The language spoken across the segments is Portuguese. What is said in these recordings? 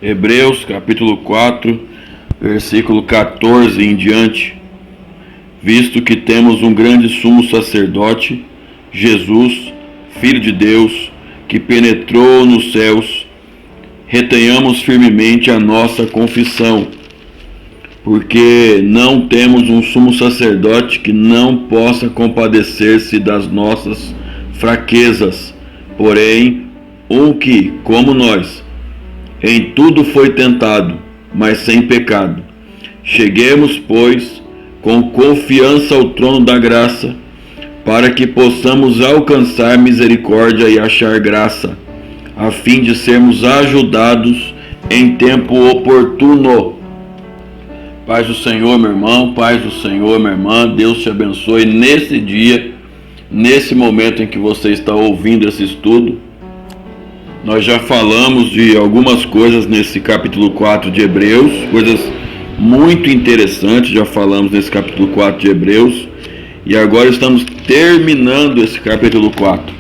Hebreus capítulo 4, versículo 14 em diante. Visto que temos um grande sumo sacerdote, Jesus, Filho de Deus, que penetrou nos céus, retenhamos firmemente a nossa confissão, porque não temos um sumo sacerdote que não possa compadecer-se das nossas fraquezas, porém, um que, como nós, em tudo foi tentado, mas sem pecado. Cheguemos, pois, com confiança ao trono da graça, para que possamos alcançar misericórdia e achar graça, a fim de sermos ajudados em tempo oportuno. Paz do Senhor, meu irmão, paz do Senhor, minha irmã, Deus te abençoe nesse dia, nesse momento em que você está ouvindo esse estudo. Nós já falamos de algumas coisas nesse capítulo 4 de Hebreus, coisas muito interessantes, já falamos nesse capítulo 4 de Hebreus, e agora estamos terminando esse capítulo 4.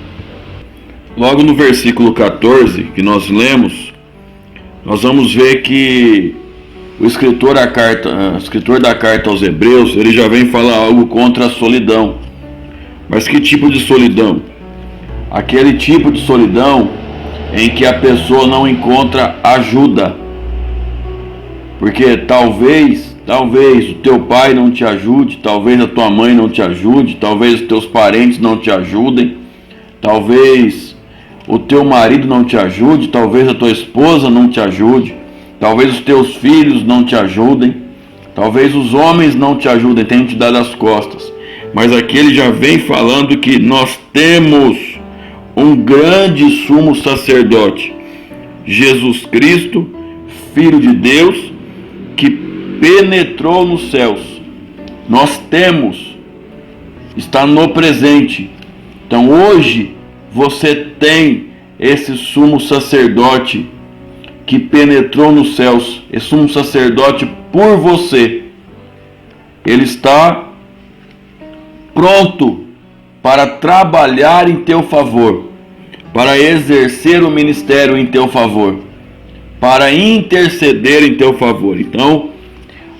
Logo no versículo 14, que nós lemos, nós vamos ver que o escritor da carta aos Hebreus, ele já vem falar algo contra a solidão. Mas que tipo de solidão? Aquele tipo de solidão em que a pessoa não encontra ajuda. Porque talvez o teu pai não te ajude, talvez a tua mãe não te ajude, talvez os teus parentes não te ajudem, talvez o teu marido não te ajude, talvez a tua esposa não te ajude, talvez os teus filhos não te ajudem, talvez os homens não te ajudem, tenham te dado as costas. Mas aqui ele já vem falando que nós temos um grande sumo sacerdote, Jesus Cristo, Filho de Deus, que penetrou nos céus. Nós temos, está no presente. Então hoje você tem esse sumo sacerdote que penetrou nos céus, esse sumo sacerdote por você. Ele está pronto para trabalhar em teu favor, para exercer o ministério em teu favor, para interceder em teu favor. Então,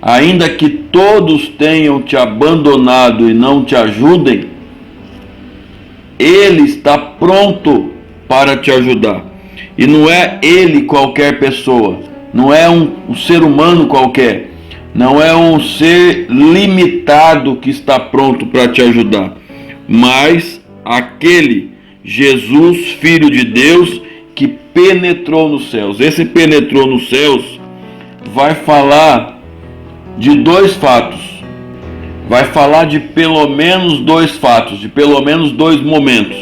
ainda que todos tenham te abandonado e não te ajudem, Ele está pronto para te ajudar. E não é Ele qualquer pessoa, não é um ser humano qualquer, não é um ser limitado que está pronto para te ajudar, mas aquele Jesus, Filho de Deus, que penetrou nos céus. Esse penetrou nos céus vai falar de dois fatos. Vai falar de pelo menos dois fatos, de pelo menos dois momentos.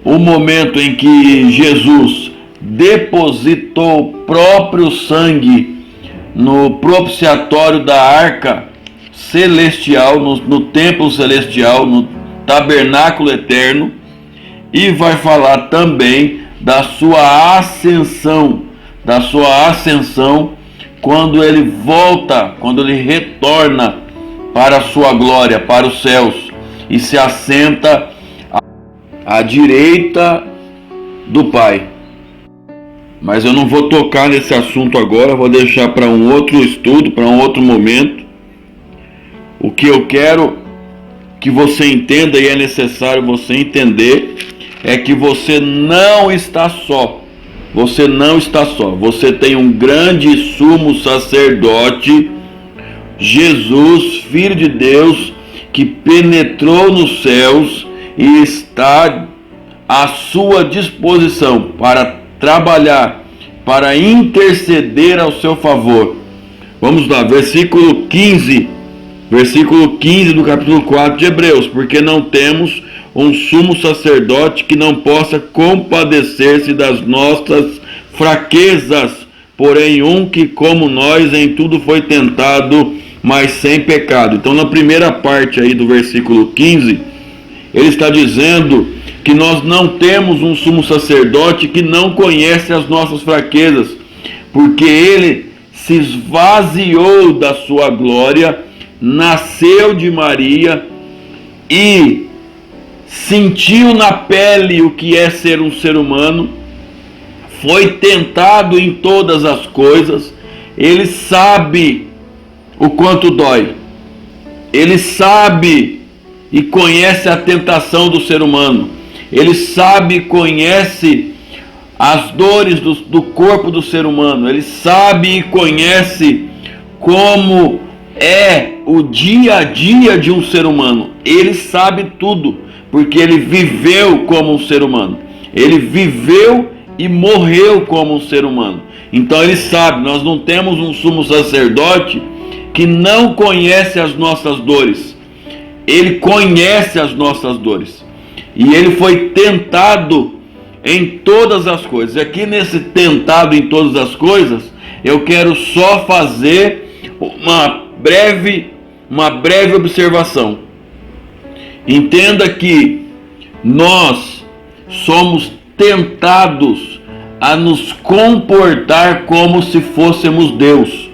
O momento em que Jesus depositou o próprio sangue no propiciatório da arca celestial, no templo celestial, no tabernáculo eterno, e vai falar também da sua ascensão, quando ele volta, quando ele retorna para a sua glória, para os céus, e se assenta à direita do Pai. Mas eu não vou tocar nesse assunto agora, vou deixar para um outro estudo, para um outro momento. O que eu quero que você entenda, e é necessário você entender, é que você não está só. Você não está só. Você tem um grande sumo sacerdote, Jesus, Filho de Deus, que penetrou nos céus e está à sua disposição para trabalhar, para interceder ao seu favor. Vamos lá, versículo 15 do capítulo 4 de Hebreus. Porque não temos um sumo sacerdote que não possa compadecer-se das nossas fraquezas, porém um que, como nós, em tudo foi tentado, mas sem pecado. Então, na primeira parte aí do versículo 15, ele está dizendo que nós não temos um sumo sacerdote que não conhece as nossas fraquezas, porque ele se esvaziou da sua glória, nasceu de Maria e sentiu na pele o que é ser um ser humano, foi tentado em todas as coisas, ele sabe o quanto dói, ele sabe e conhece a tentação do ser humano, ele sabe e conhece as dores do corpo do ser humano, ele sabe e conhece como é o dia a dia de um ser humano, ele sabe tudo, porque ele viveu como um ser humano, ele viveu e morreu como um ser humano. Então ele sabe, nós não temos um sumo sacerdote que não conhece as nossas dores, ele conhece as nossas dores, e ele foi tentado em todas as coisas. E aqui nesse tentado em todas as coisas, eu quero só fazer uma breve observação. Entenda que nós somos tentados a nos comportar como se fôssemos Deus,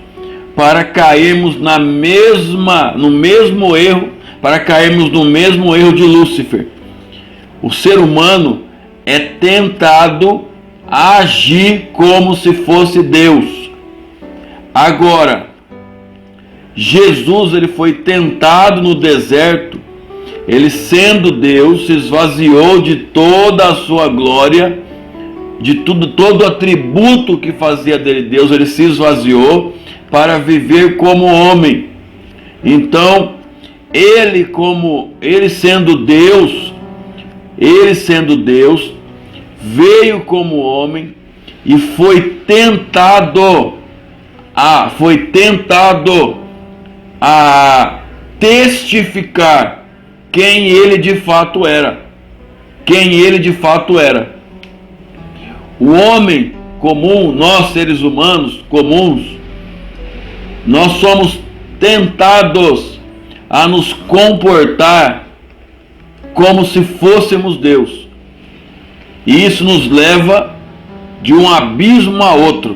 para cairmos no mesmo erro, para cairmos no mesmo erro de Lúcifer. O ser humano é tentado a agir como se fosse Deus. Agora, Jesus, ele foi tentado no deserto, ele sendo Deus, se esvaziou de toda a sua glória, de todo o atributo que fazia dele Deus, ele se esvaziou para viver como homem. Então, ele sendo Deus, veio como homem e foi tentado a testificar quem ele de fato era. O homem comum, nós seres humanos comuns, nós somos tentados a nos comportar como se fôssemos Deus. E isso nos leva de um abismo a outro.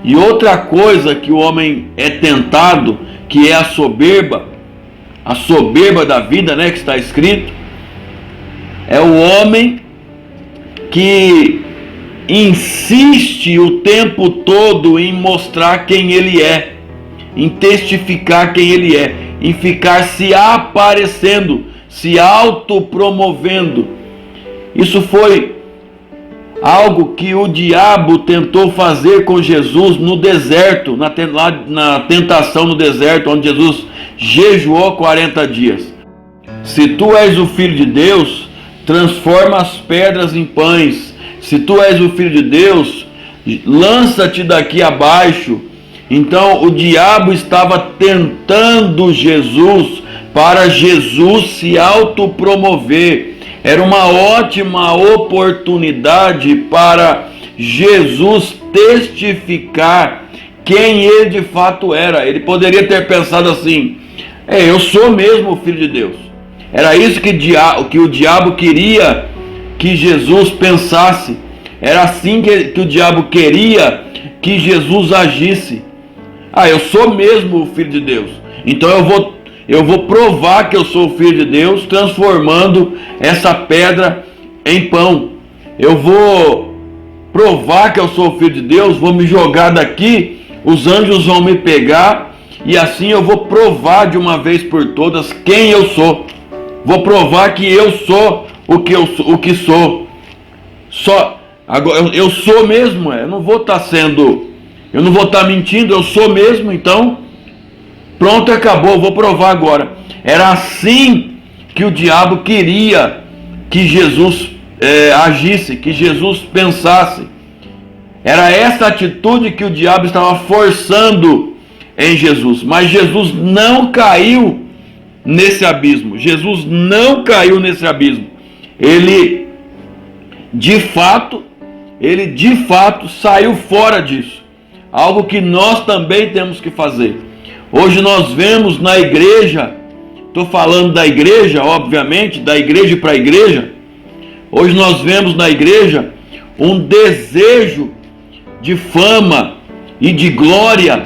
E outra coisa que o homem é tentado, que é a soberba da vida, né, que está escrito, é o homem que insiste o tempo todo em mostrar quem ele é, em testificar quem ele é, em ficar se aparecendo, se autopromovendo. Isso foi algo que o diabo tentou fazer com Jesus no deserto, na tentação no deserto, onde Jesus jejuou 40 dias. Se tu és o Filho de Deus, transforma as pedras em pães. Se tu és o Filho de Deus, lança-te daqui abaixo. Então o diabo estava tentando Jesus para Jesus se autopromover. Era uma ótima oportunidade para Jesus testificar quem ele de fato era. Ele poderia ter pensado assim: eu sou mesmo o Filho de Deus. Era isso que o diabo queria que Jesus pensasse. Era assim que o diabo queria que Jesus agisse. Eu sou mesmo o Filho de Deus. Então eu vou provar que eu sou o Filho de Deus, transformando essa pedra em pão. Eu vou provar que eu sou o Filho de Deus, vou me jogar daqui, os anjos vão me pegar, e assim eu vou provar de uma vez por todas quem eu sou. Vou provar que eu sou o que sou. Agora eu sou mesmo, eu não vou estar mentindo, eu sou mesmo, então pronto, acabou, vou provar agora. Era assim que o diabo queria que Jesus agisse, que Jesus pensasse. Era essa atitude que o diabo estava forçando em Jesus. Mas Jesus não caiu nesse abismo. Ele de fato saiu fora disso. Algo que nós também temos que fazer. Hoje nós vemos na igreja, estou falando da igreja, obviamente, da igreja para a igreja. Hoje nós vemos na igreja um desejo de fama, e de glória,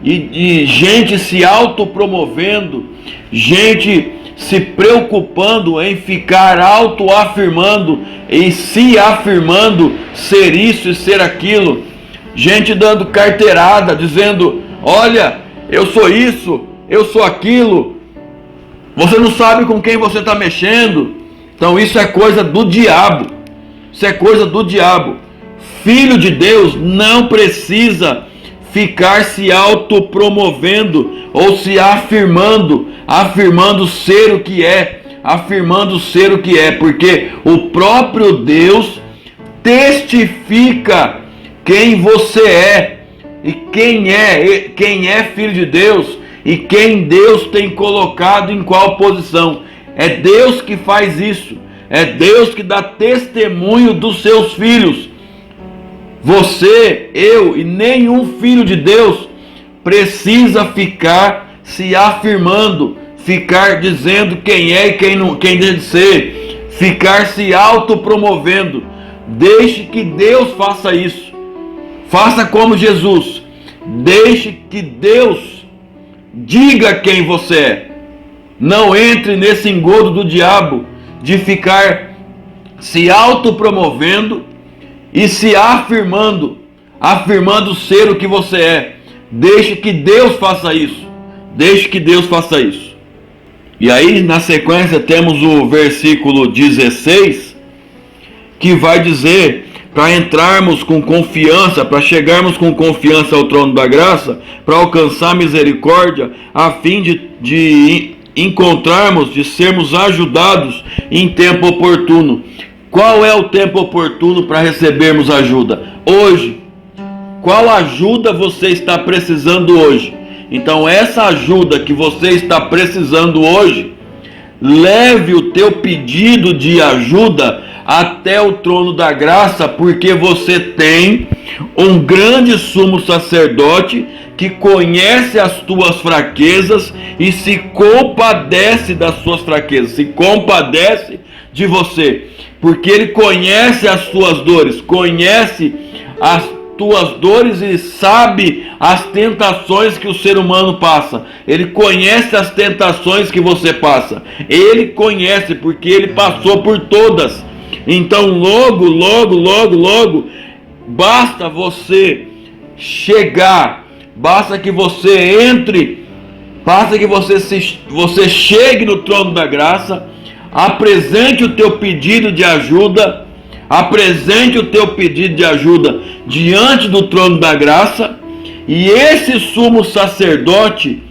e de gente se autopromovendo, gente se preocupando em ficar autoafirmando e se afirmando ser isso e ser aquilo, gente dando carteirada, dizendo: olha, eu sou isso, eu sou aquilo. Você não sabe com quem você está mexendo. Então isso é coisa do diabo. Isso é coisa do diabo. Filho de Deus não precisa ficar se autopromovendo ou se afirmando ser o que é, porque o próprio Deus testifica quem você é, e quem é filho de Deus, e quem Deus tem colocado em qual posição. É Deus que faz isso, é Deus que dá testemunho dos seus filhos. Você, eu e nenhum filho de Deus precisa ficar se afirmando, ficar dizendo quem é e quem deve ser, ficar se autopromovendo. Deixe que Deus faça isso. Faça como Jesus. Deixe que Deus diga quem você é. Não entre nesse engodo do diabo de ficar se autopromovendo e se afirmando ser o que você é. Deixe que Deus faça isso. Deixe que Deus faça isso. E aí, na sequência, temos o versículo 16, que vai dizer para entrarmos com confiança, para chegarmos com confiança ao trono da graça, para alcançar misericórdia, a fim de encontrarmos, de sermos ajudados em tempo oportuno. Qual é o tempo oportuno para recebermos ajuda? Hoje. Qual ajuda você está precisando hoje? Então, essa ajuda que você está precisando hoje, leve o teu pedido de ajuda até o trono da graça, porque você tem um grande sumo sacerdote que conhece as tuas fraquezas e se compadece das suas fraquezas, se compadece de você, porque ele conhece as tuas dores, conhece as tuas dores e sabe as tentações que o ser humano passa. Ele conhece as tentações que você passa. Ele conhece porque ele passou por todas. Então logo, basta você chegar, basta que você entre, basta que você chegue no trono da graça, apresente o teu pedido de ajuda, diante do trono da graça, e esse sumo sacerdote,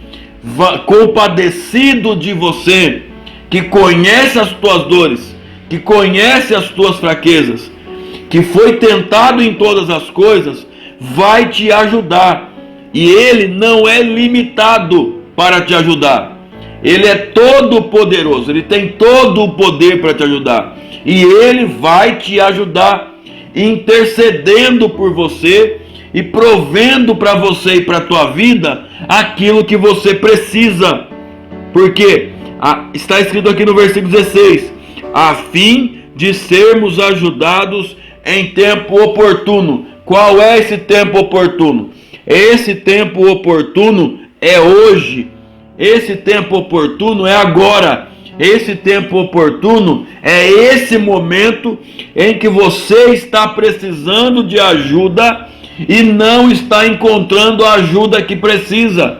compadecido de você, que conhece as tuas dores, que conhece as tuas fraquezas, que foi tentado em todas as coisas, vai te ajudar. E ele não é limitado para te ajudar. Ele é todo poderoso, ele tem todo o poder para te ajudar. E ele vai te ajudar, intercedendo por você e provendo para você e para a tua vida aquilo que você precisa. Porque está escrito aqui no versículo 16, a fim de sermos ajudados em tempo oportuno. Qual é esse tempo oportuno? Esse tempo oportuno é hoje. Esse tempo oportuno é agora. Esse tempo oportuno é esse momento em que você está precisando de ajuda e não está encontrando a ajuda que precisa.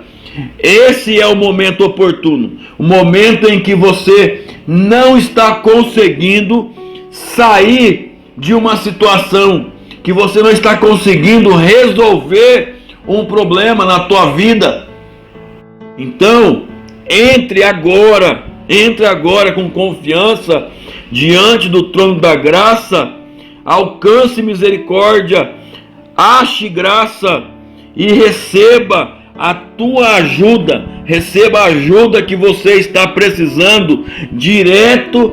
Esse é o momento oportuno. O momento em que você não está conseguindo sair de uma situação, que você não está conseguindo resolver um problema na tua vida. Então, entre agora com confiança diante do trono da graça, alcance misericórdia, ache graça e receba a tua ajuda, receba a ajuda que você está precisando, direto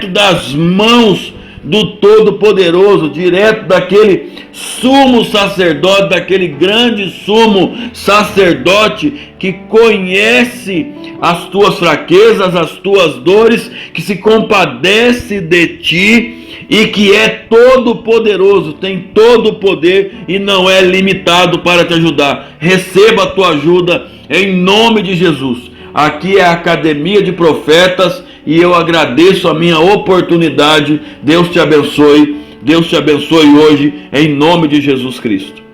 das mãos do Todo-Poderoso, direto daquele sumo sacerdote, daquele grande sumo sacerdote que conhece as tuas fraquezas, as tuas dores, que se compadece de ti e que é todo poderoso, tem todo o poder e não é limitado para te ajudar. Receba a tua ajuda em nome de Jesus. Aqui é a Academia de Profetas e eu agradeço a minha oportunidade. Deus te abençoe. Deus te abençoe hoje em nome de Jesus Cristo.